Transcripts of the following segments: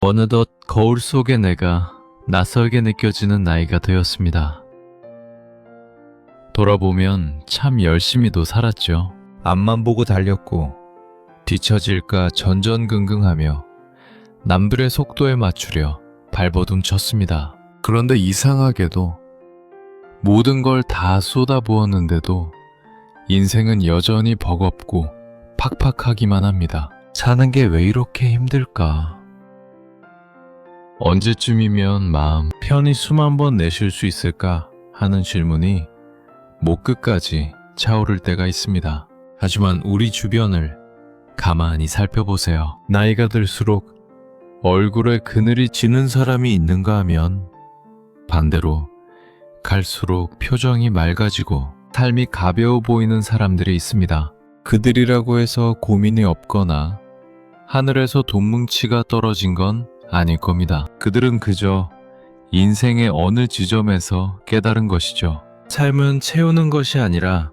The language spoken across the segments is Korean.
어느덧 거울 속의 내가 낯설게 느껴지는 나이가 되었습니다. 돌아보면 참 열심히도 살았죠. 앞만 보고 달렸고 뒤처질까 전전긍긍하며 남들의 속도에 맞추려 발버둥 쳤습니다. 그런데 이상하게도 모든 걸 다 쏟아부었는데도 인생은 여전히 버겁고 팍팍하기만 합니다. 사는 게 왜 이렇게 힘들까? 언제쯤이면 마음 편히 숨 한 번 내쉴 수 있을까 하는 질문이 목 끝까지 차오를 때가 있습니다. 하지만 우리 주변을 가만히 살펴보세요. 나이가 들수록 얼굴에 그늘이 지는 사람이 있는가 하면 반대로 갈수록 표정이 맑아지고 삶이 가벼워 보이는 사람들이 있습니다. 그들이라고 해서 고민이 없거나 하늘에서 돈뭉치가 떨어진 건 아닐 겁니다. 그들은 그저 인생의 어느 지점에서 깨달은 것이죠. 삶은 채우는 것이 아니라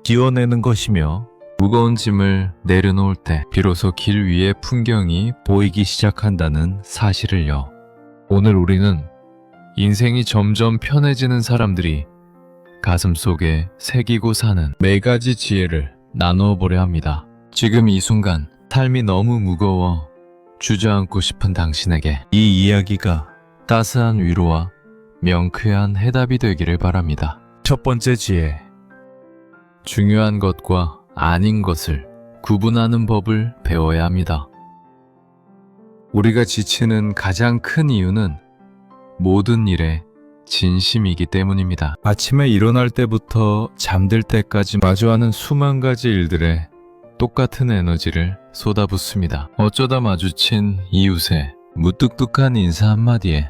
지워내는 것이며 무거운 짐을 내려놓을 때 비로소 길 위의 풍경이 보이기 시작한다는 사실을요. 오늘 우리는 인생이 점점 편해지는 사람들이 가슴속에 새기고 사는 4가지 지혜를 나누어 보려 합니다. 지금 이 순간 삶이 너무 무거워 주저앉고 싶은 당신에게 이 이야기가 따스한 위로와 명쾌한 해답이 되기를 바랍니다. 첫 번째 지혜. 중요한 것과 아닌 것을 구분하는 법을 배워야 합니다. 우리가 지치는 가장 큰 이유는 모든 일에 진심이기 때문입니다. 아침에 일어날 때부터 잠들 때까지 마주하는 수만 가지 일들에 똑같은 에너지를 쏟아붓습니다. 어쩌다 마주친 이웃의 무뚝뚝한 인사 한마디에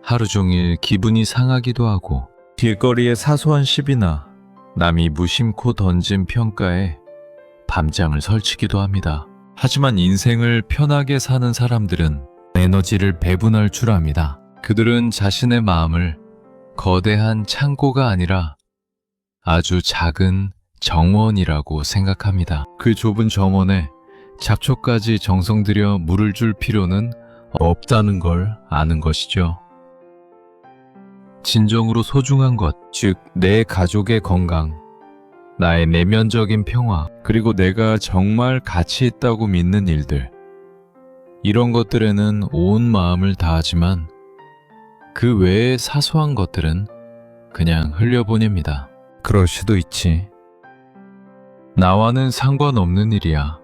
하루 종일 기분이 상하기도 하고 길거리의 사소한 시비나 남이 무심코 던진 평가에 밤장을 설치기도 합니다. 하지만 인생을 편하게 사는 사람들은 에너지를 배분할 줄 압니다. 그들은 자신의 마음을 거대한 창고가 아니라 아주 작은 정원이라고 생각합니다. 그 좁은 정원에 잡초까지 정성 들여 물을 줄 필요는 없다는 걸 아는 것이죠. 진정으로 소중한 것, 즉 내 가족의 건강, 나의 내면적인 평화, 그리고 내가 정말 가치 있다고 믿는 일들. 이런 것들에는 온 마음을 다하지만 그 외의 사소한 것들은 그냥 흘려보냅니다. 그럴 수도 있지. 나와는 상관없는 일이야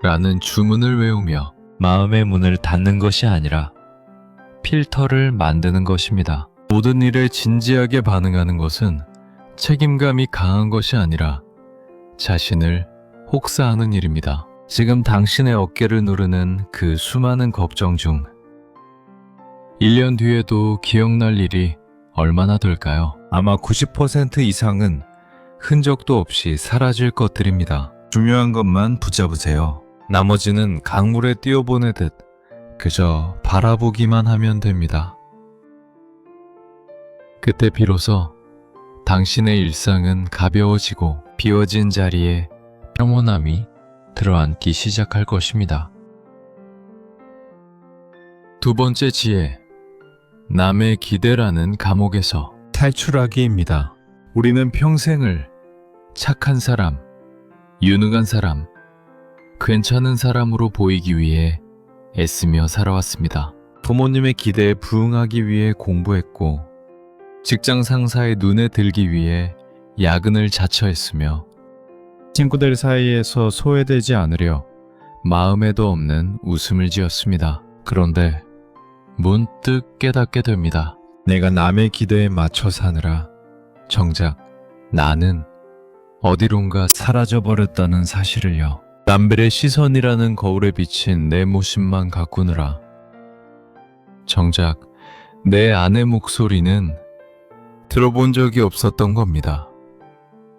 라는 주문을 외우며 마음의 문을 닫는 것이 아니라 필터를 만드는 것입니다. 모든 일에 진지하게 반응하는 것은 책임감이 강한 것이 아니라 자신을 혹사하는 일입니다. 지금 당신의 어깨를 누르는 그 수많은 걱정 중 1년 뒤에도 기억날 일이 얼마나 될까요? 아마 90% 이상은 흔적도 없이 사라질 것들입니다. 중요한 것만 붙잡으세요. 나머지는 강물에 띄워보내듯 그저 바라보기만 하면 됩니다. 그때 비로소 당신의 일상은 가벼워지고 비워진 자리에 평온함이 들어앉기 시작할 것입니다. 두 번째 지혜. 남의 기대라는 감옥에서 탈출하기입니다. 우리는 평생을 착한 사람, 유능한 사람, 괜찮은 사람으로 보이기 위해 애쓰며 살아왔습니다. 부모님의 기대에 부응하기 위해 공부했고 직장 상사의 눈에 들기 위해 야근을 자처했으며 친구들 사이에서 소외되지 않으려 마음에도 없는 웃음을 지었습니다. 그런데 문득 깨닫게 됩니다. 내가 남의 기대에 맞춰 사느라 정작 나는 어디론가 사라져버렸다는 사실을요. 남들의 시선이라는 거울에 비친 내 모습만 가꾸느라 정작 내 안의 목소리는 들어본 적이 없었던 겁니다.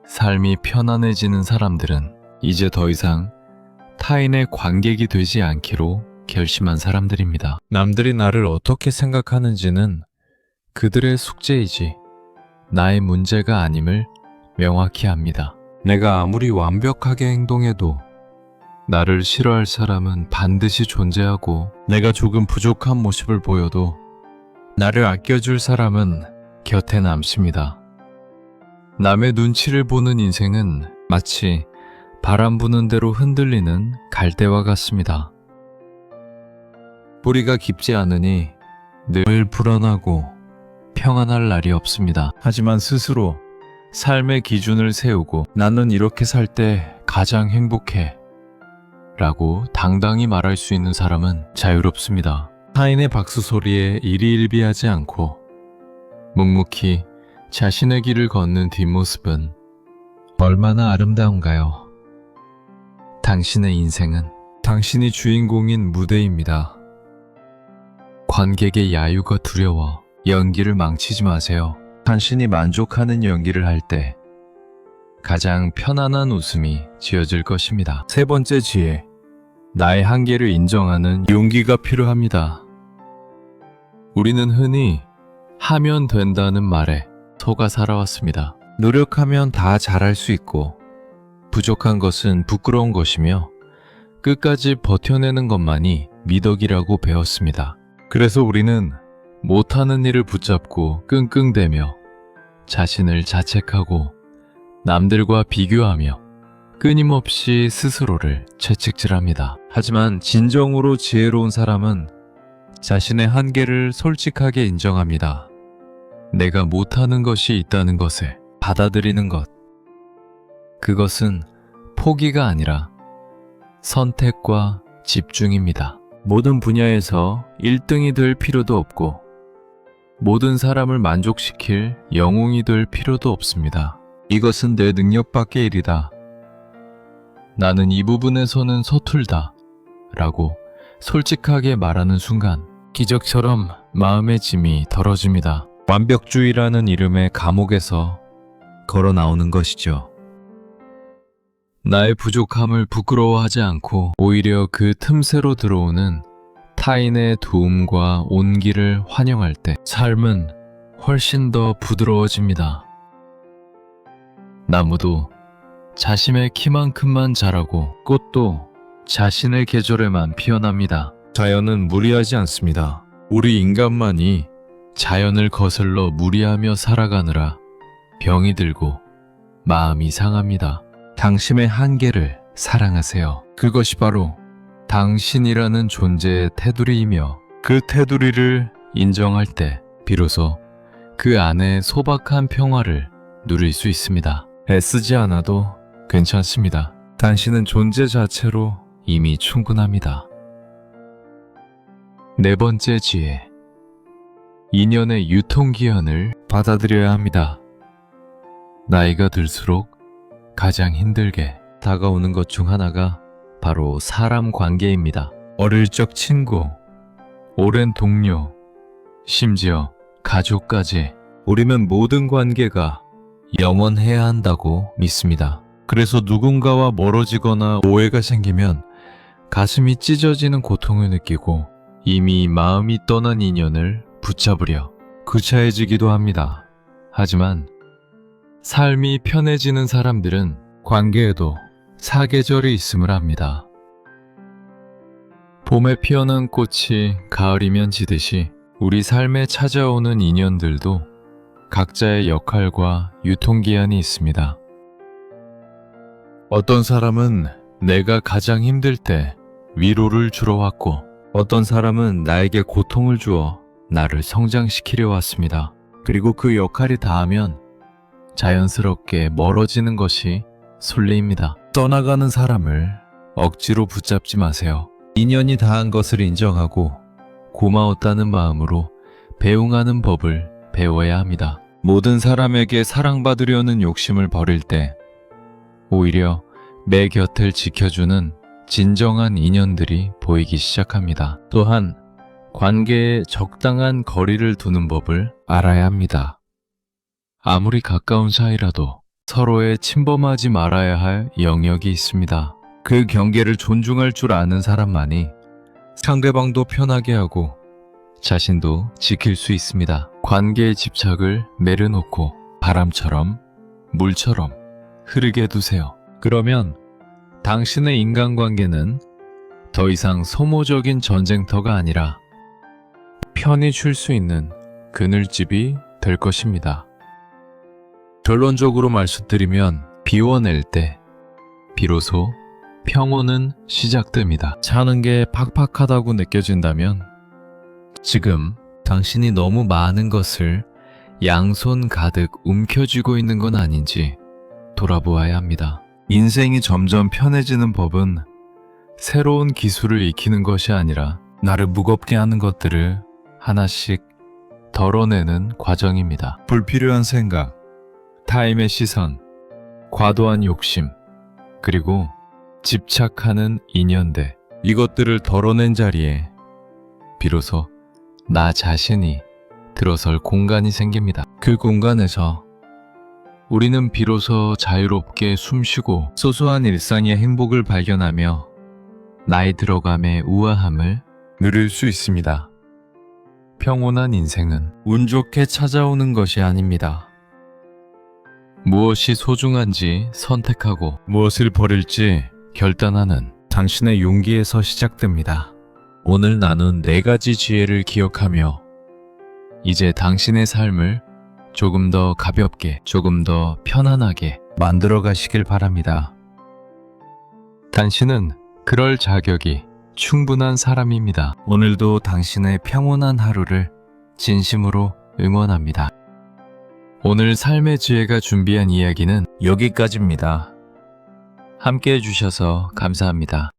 삶이 편안해지는 사람들은 이제 더 이상 타인의 관객이 되지 않기로 결심한 사람들입니다. 남들이 나를 어떻게 생각하는지는 그들의 숙제이지 나의 문제가 아님을 명확히 압니다. 내가 아무리 완벽하게 행동해도 나를 싫어할 사람은 반드시 존재하고 내가 조금 부족한 모습을 보여도 나를 아껴줄 사람은 곁에 남습니다. 남의 눈치를 보는 인생은 마치 바람 부는 대로 흔들리는 갈대와 같습니다. 뿌리가 깊지 않으니 늘 불안하고 평안할 날이 없습니다. 하지만 스스로 삶의 기준을 세우고 나는 이렇게 살 때 가장 행복해 라고 당당히 말할 수 있는 사람은 자유롭습니다. 타인의 박수 소리에 일희일비하지 않고 묵묵히 자신의 길을 걷는 뒷모습은 얼마나 아름다운가요? 당신의 인생은 당신이 주인공인 무대입니다. 관객의 야유가 두려워 연기를 망치지 마세요. 당신이 만족하는 연기를 할 때 가장 편안한 웃음이 지어질 것입니다. 세 번째 지혜, 나의 한계를 인정하는 용기가 필요합니다. 우리는 흔히 하면 된다는 말에 속아 살아왔습니다. 노력하면 다 잘할 수 있고 부족한 것은 부끄러운 것이며 끝까지 버텨내는 것만이 미덕이라고 배웠습니다. 그래서 우리는 못하는 일을 붙잡고 끙끙대며 자신을 자책하고 남들과 비교하며 끊임없이 스스로를 채찍질합니다. 하지만 진정으로 지혜로운 사람은 자신의 한계를 솔직하게 인정합니다. 내가 못하는 것이 있다는 것을 받아들이는 것. 그것은 포기가 아니라 선택과 집중입니다. 모든 분야에서 1등이 될 필요도 없고 모든 사람을 만족시킬 영웅이 될 필요도 없습니다. 이것은 내 능력 밖의 일이다. 나는 이 부분에서는 서툴다. 라고 솔직하게 말하는 순간 기적처럼 마음의 짐이 덜어집니다. 완벽주의라는 이름의 감옥에서 걸어 나오는 것이죠. 나의 부족함을 부끄러워하지 않고 오히려 그 틈새로 들어오는 타인의 도움과 온기를 환영할 때 삶은 훨씬 더 부드러워집니다. 나무도 자신의 키만큼만 자라고 꽃도 자신의 계절에만 피어납니다. 자연은 무리하지 않습니다. 우리 인간만이 자연을 거슬러 무리하며 살아가느라 병이 들고 마음이 상합니다. 당신의 한계를 사랑하세요. 그것이 바로 당신이라는 존재의 테두리이며 그 테두리를 인정할 때 비로소 그 안에 소박한 평화를 누릴 수 있습니다. 애쓰지 않아도 괜찮습니다. 당신은 존재 자체로 이미 충분합니다. 네 번째 지혜, 인연의 유통기한을 받아들여야 합니다. 나이가 들수록 가장 힘들게 다가오는 것 중 하나가 바로 사람 관계입니다. 어릴 적 친구, 오랜 동료, 심지어 가족까지 우리는 모든 관계가 영원해야 한다고 믿습니다. 그래서 누군가와 멀어지거나 오해가 생기면 가슴이 찢어지는 고통을 느끼고 이미 마음이 떠난 인연을 붙잡으려 구차해지기도 합니다. 하지만 삶이 편해지는 사람들은 관계에도 사계절이 있음을 압니다. 봄에 피어난 꽃이 가을이면 지듯이 우리 삶에 찾아오는 인연들도 각자의 역할과 유통기한이 있습니다. 어떤 사람은 내가 가장 힘들 때 위로를 주러 왔고 어떤 사람은 나에게 고통을 주어 나를 성장시키려 왔습니다. 그리고 그 역할이 다하면 자연스럽게 멀어지는 것이 순리입니다. 떠나가는 사람을 억지로 붙잡지 마세요. 인연이 다한 것을 인정하고 고마웠다는 마음으로 배웅하는 법을 배워야 합니다. 모든 사람에게 사랑받으려는 욕심을 버릴 때 오히려 내 곁을 지켜주는 진정한 인연들이 보이기 시작합니다. 또한 관계에 적당한 거리를 두는 법을 알아야 합니다. 아무리 가까운 사이라도 서로에 침범하지 말아야 할 영역이 있습니다. 그 경계를 존중할 줄 아는 사람만이 상대방도 편하게 하고 자신도 지킬 수 있습니다. 관계의 집착을 내려놓고 바람처럼 물처럼 흐르게 두세요. 그러면 당신의 인간관계는 더 이상 소모적인 전쟁터가 아니라 편히 쉴 수 있는 그늘집이 될 것입니다. 결론적으로 말씀드리면 비워낼 때 비로소 평온은 시작됩니다. 사는 게 팍팍하다고 느껴진다면 지금 당신이 너무 많은 것을 양손 가득 움켜쥐고 있는 건 아닌지 돌아보아야 합니다. 인생이 점점 편해지는 법은 새로운 기술을 익히는 것이 아니라 나를 무겁게 하는 것들을 하나씩 덜어내는 과정입니다. 불필요한 생각, 타인의 시선, 과도한 욕심, 그리고 집착하는 인연들, 이것들을 덜어낸 자리에 비로소 나 자신이 들어설 공간이 생깁니다. 그 공간에서 우리는 비로소 자유롭게 숨쉬고 소소한 일상의 행복을 발견하며 나이 들어감의 우아함을 누릴 수 있습니다. 평온한 인생은 운 좋게 찾아오는 것이 아닙니다. 무엇이 소중한지 선택하고 무엇을 버릴지 결단하는 당신의 용기에서 시작됩니다. 오늘 나눈 4가지 지혜를 기억하며 이제 당신의 삶을 조금 더 가볍게, 조금 더 편안하게 만들어 가시길 바랍니다. 당신은 그럴 자격이 충분한 사람입니다. 오늘도 당신의 평온한 하루를 진심으로 응원합니다. 오늘 삶의 지혜가 준비한 이야기는 여기까지입니다. 함께 해주셔서 감사합니다.